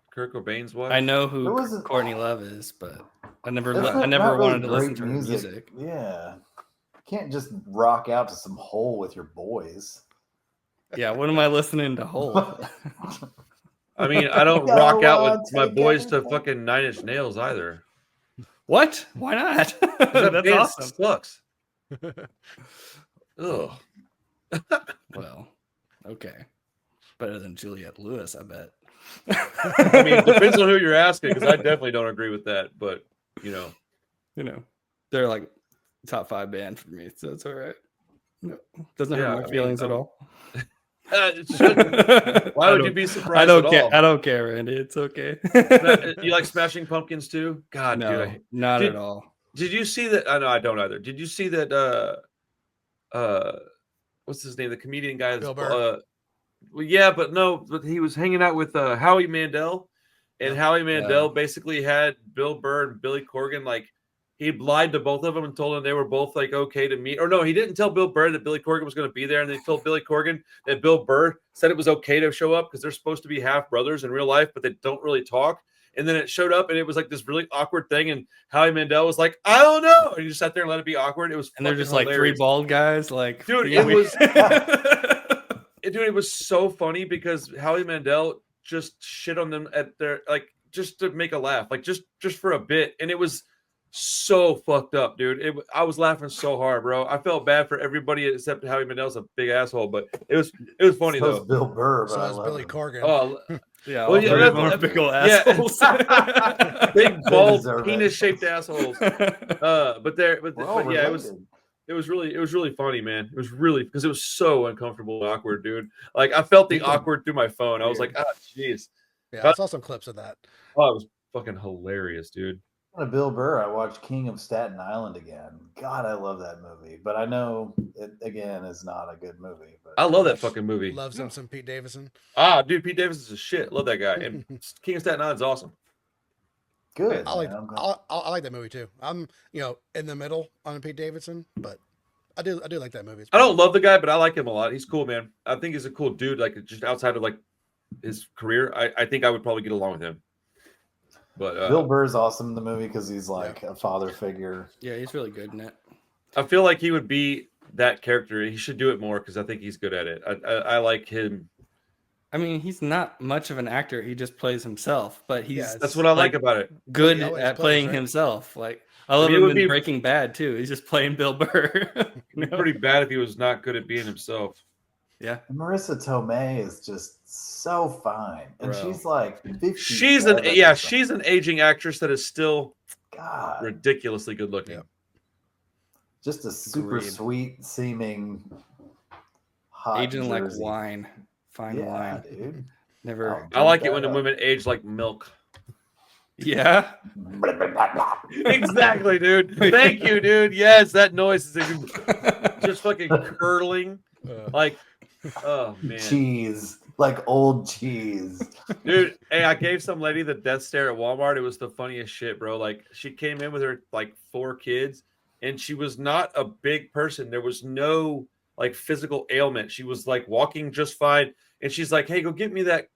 Kurt Cobain's wife. I know who Courtney Love is, but I never wanted to listen to her music. Yeah, you can't just rock out to some Hole with your boys. Yeah, what am I listening to Hole? I mean, I don't rock out with my boys to fucking 9 Inch Nails either. What? Why not? That That's awesome. Sucks. Ugh. Well, okay. Better than Juliette Lewis, I bet. I mean, it depends on who you're asking, because I definitely don't agree with that. But you know, they're like top 5 band for me, so it's all right. No, doesn't hurt my feelings at all. Why would you be surprised? I don't care, Randy. It's okay. You like Smashing Pumpkins too? God, no, dude, not at all. Did you see that? I know I don't either. Did you see that? What's his name? The comedian guy. Bill Burr. Well, yeah, but no, but he was hanging out with Howie Mandel, and Howie Mandel basically had Bill Burr and Billy Corgan like. He lied to both of them and told them they were both like okay to meet. Or no, he didn't tell Bill Burr that Billy Corgan was going to be there, and they told Billy Corgan that Bill Burr said it was okay to show up because they're supposed to be half brothers in real life, but they don't really talk. And then it showed up, and it was like this really awkward thing. And Howie Mandel was like, "I don't know," and he just sat there and let it be awkward. It was, and they're just hilarious. Like 3 bald guys, like dude. It was, dude. It was so funny because Howie Mandel just shit on them at their like just to make a laugh, like just for a bit, and it was. So fucked up, dude. I was laughing so hard, bro. I felt bad for everybody except Howie Mandel's a big asshole, but it was funny so though. Bill Burr, so is Billy Corgan. Oh, yeah. Well, yeah, big old assholes. Big bald penis-shaped assholes. But yeah, it was really funny, man. It was really because it was so uncomfortable and awkward, dude. Like I felt the awkward through my phone. I was like, oh, jeez. Yeah, I saw some clips of that. Oh, it was fucking hilarious, dude. Bill Burr, I watched King of Staten Island again. God, I love that movie. But I know it again is not a good movie. But I love that fucking movie. Loves him some Pete Davidson. Ah, dude, Pete Davidson's a shit. Love that guy. And King of Staten Island's awesome. Good. I like that movie too. I'm in the middle on Pete Davidson, but I do like that movie. I don't love the guy, but I like him a lot. He's cool, man. I think he's a cool dude. Like just outside of like his career, I think I would probably get along with him. But Bill Burr's awesome in the movie because he's like a father figure. Yeah, he's really good in it. I feel like he would be that character. He should do it more because I think he's good at it. I like him. I mean, he's not much of an actor. He just plays himself, but that's what I like about it. Good at playing himself. Like I love him in Breaking Bad too. He's just playing Bill Burr. It'd be pretty bad if he was not good at being himself. Yeah. And Marissa Tomei is just so fine. And she's like 50. She's an aging actress that is still ridiculously good looking. Yeah. Just a super sweet seeming hot aging like wine. Fine wine. Dude. Never I like it when the women age like milk. Yeah. Exactly, dude. Thank you, dude. Yes, that noise is just fucking curdling. Like oh man, cheese, like old cheese, dude. Hey, I gave some lady the death stare at Walmart. It was the funniest shit, bro. Like she came in with her like 4 kids, and she was not a big person. There was no like physical ailment. She was like walking just fine, and she's like, "Hey, go get me that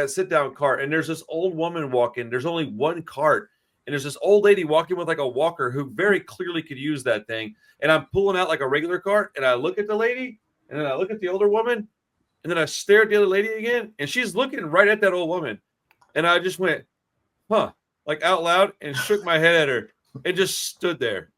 sit down cart." And there's this old woman walking. There's only one cart, and there's this old lady walking with like a walker who very clearly could use that thing. And I'm pulling out like a regular cart, and I look at the lady. And then I look at the older woman, and then I stare at the other lady again, and she's looking right at that old woman. And I just went, huh, like out loud and shook my head at her and just stood there.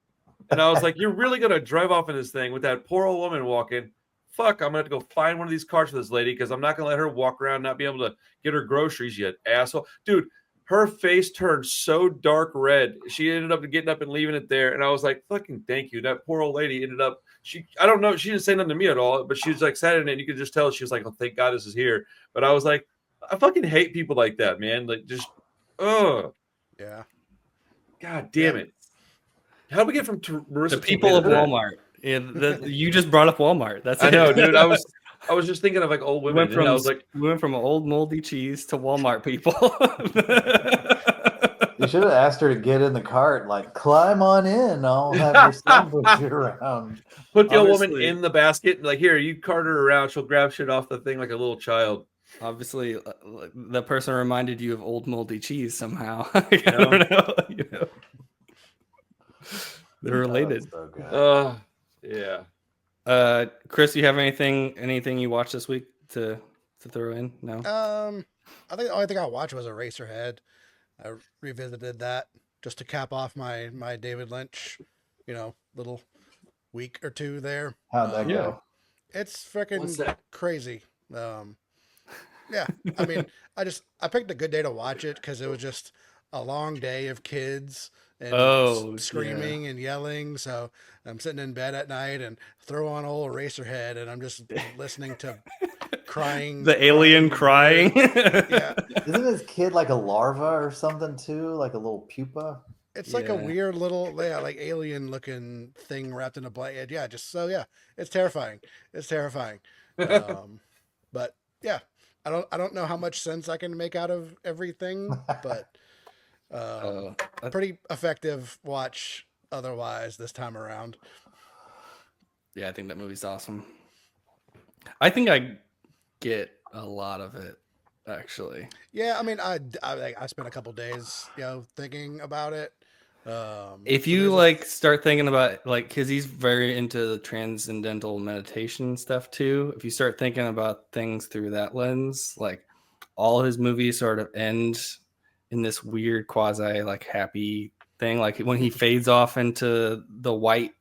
And I was like, you're really going to drive off in this thing with that poor old woman walking? Fuck, I'm going to have to go find one of these carts for this lady because I'm not going to let her walk around, not be able to get her groceries yet, asshole. Dude, her face turned so dark red. She ended up getting up and leaving it there. And I was like, fucking thank you. That poor old lady ended up, I didn't say nothing to me at all, but she was like sat in it and you could just tell she was like, oh, thank God this is here. But I was like, I fucking hate people like that, man. Like just, oh, Yeah. God damn it. How did we get from Marissa The people of Tomei to that? Walmart. Yeah, you just brought up Walmart. That's I it. know, dude. I was just thinking of like old We women, went from and I was like, old moldy cheese to Walmart people. You should have asked her to get in the cart, like climb on in. I'll have your son push you around. put the old woman Obviously- in the basket and like, here, you cart her around. She'll grab shit off the thing like a little child. Obviously, the person reminded you of old moldy cheese somehow. I don't know. You know, they're related. So good. Yeah. Chris, you have anything you watched this week to throw in? No. I think the only thing I watched was Eraserhead. I revisited that just to cap off my David Lynch, little week or two there. How'd that go? It's freaking What's that? crazy. Yeah, I mean, I picked a good day to watch it because it was just a long day of kids and screaming and yelling. So I'm sitting in bed at night and throw on old Eraserhead, and I'm just listening to crying. The alien crying. Yeah. Isn't this kid like a larva or something too? Like a little pupa? It's like a weird little, like alien looking thing wrapped in a blanket. Yeah, it's terrifying. It's terrifying. But yeah, I don't know how much sense I can make out of everything, but pretty effective watch otherwise this time around. Yeah, I think that movie's awesome. I think I get a lot of it, actually. Yeah, I mean, I spent a couple days, thinking about it. If you start thinking about because he's very into the transcendental meditation stuff too. If you start thinking about things through that lens, like all his movies sort of end in this weird quasi happy thing, like when he fades off into the white.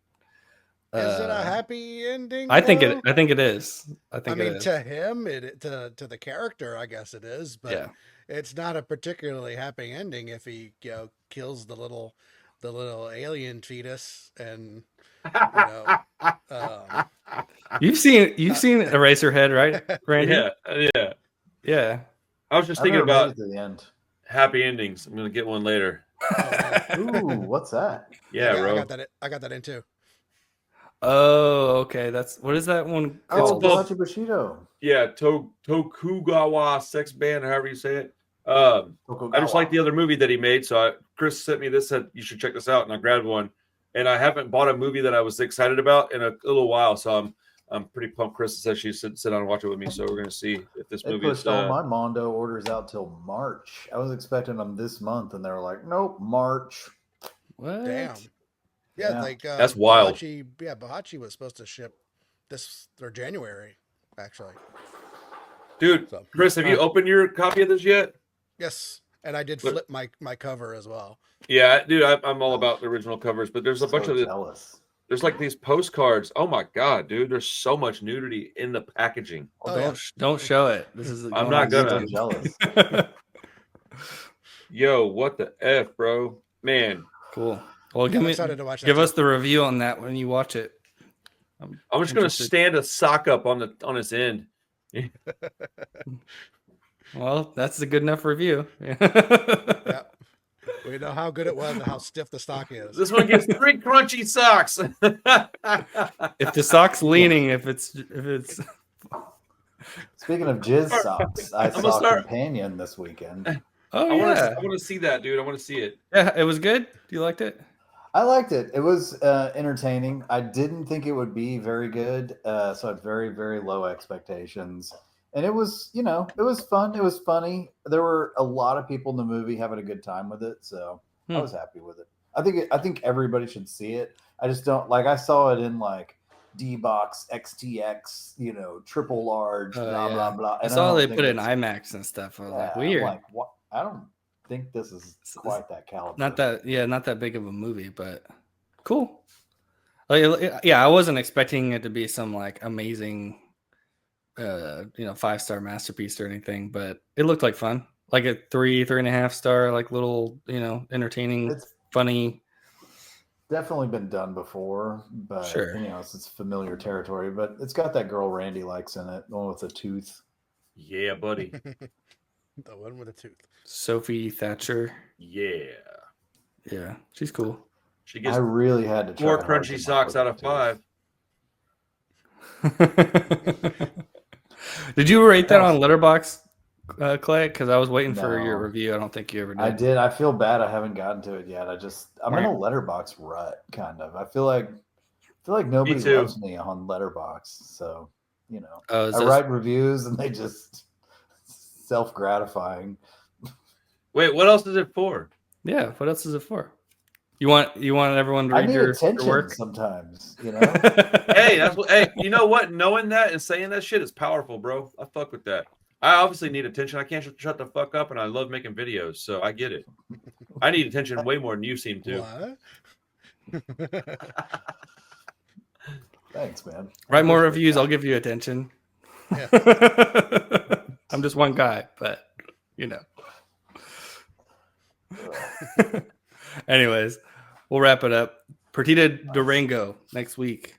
Is it a happy ending? I think it is. I mean, to him, to the character, I guess it is, but it's not a particularly happy ending if he kills the little alien fetus and you've seen Eraserhead, right, Randy? Yeah. I was just thinking about the end. Happy endings. I'm gonna get one later. Ooh, what's that? Yeah, bro. I got that in too. Oh, okay. What is that one? Oh, Bolachi Bushido. Yeah, Tokugawa Sex Band, or however you say it. I just like the other movie that he made. So Chris sent me this, said you should check this out, and I grabbed one. And I haven't bought a movie that I was excited about in a little while, so I'm pretty pumped. Chris said she should sit down and watch it with me. So we're gonna see if this movie pushed all my Mondo orders out till March. I was expecting them this month, and they were like, "Nope, March." What? Damn. Yeah, that's wild. Bahachi was supposed to ship January, actually. Dude, Chris, have you opened your copy of this yet? Yes, and I did flip my cover as well. Yeah, dude, I'm all about the original covers, but there's a bunch of there's like these postcards. Oh my god, dude, there's so much nudity in the packaging. Don't show it. This is. I'm not gonna. I'm jealous. Yo, what the f, bro? Man, cool. Well, excited to watch that give us the review on that when you watch it. I'm just gonna stand a sock up on its end. Well, that's a good enough review. Yeah. We know how good it was and how stiff the stock is. This one gets 3 crunchy socks. If the sock's leaning, if it's Speaking of jizz socks, I saw Companion this weekend. Oh, I want to see that, dude. I want to see it. Yeah, it was good. You liked it? I liked it. It was entertaining. I didn't think it would be very good, so I had very, very low expectations. And it was, it was fun. It was funny. There were a lot of people in the movie having a good time with it, so I was happy with it. I think everybody should see it. I just don't I saw it in D-Box, XTX, triple large, blah blah blah. And I saw they put it in IMAX and stuff. I was like, weird. I'm like, what? I don't think this is quite that caliber. Not that big of a movie, but cool. I wasn't expecting it to be some amazing 5-star masterpiece or anything, but it looked like fun. Like a 3.5 star, little, entertaining, funny. Definitely been done before, but sure. It's familiar territory. But it's got that girl Randy likes in it, the one with the tooth. Yeah, buddy. The one with a tooth. Sophie Thatcher. Yeah. Yeah, she's cool. She I gets really had to try 4 hard crunchy to socks not out of look 5. Did you rate that on Letterboxd, Clay? Because I was waiting for your No. review. I don't think you ever did. I did. I feel bad. I haven't gotten to it yet. I'm in a letterbox rut, kind of. I feel like nobody too. loves me on Letterboxd, so Oh, I write reviews and they just self-gratifying. Wait, what else is it for? Yeah, what else is it for? You want everyone to read I need your attention work sometimes, Hey, that's what. Hey, you know what? Knowing that and saying that shit is powerful, bro. I fuck with that. I obviously need attention. I can't shut the fuck up, and I love making videos, so I get it. I need attention way more than you seem to. What? Thanks, man. Write more reviews. I'll give you attention. Yeah. I'm just one guy, but Anyways, we'll wrap it up. Partida Durango next week.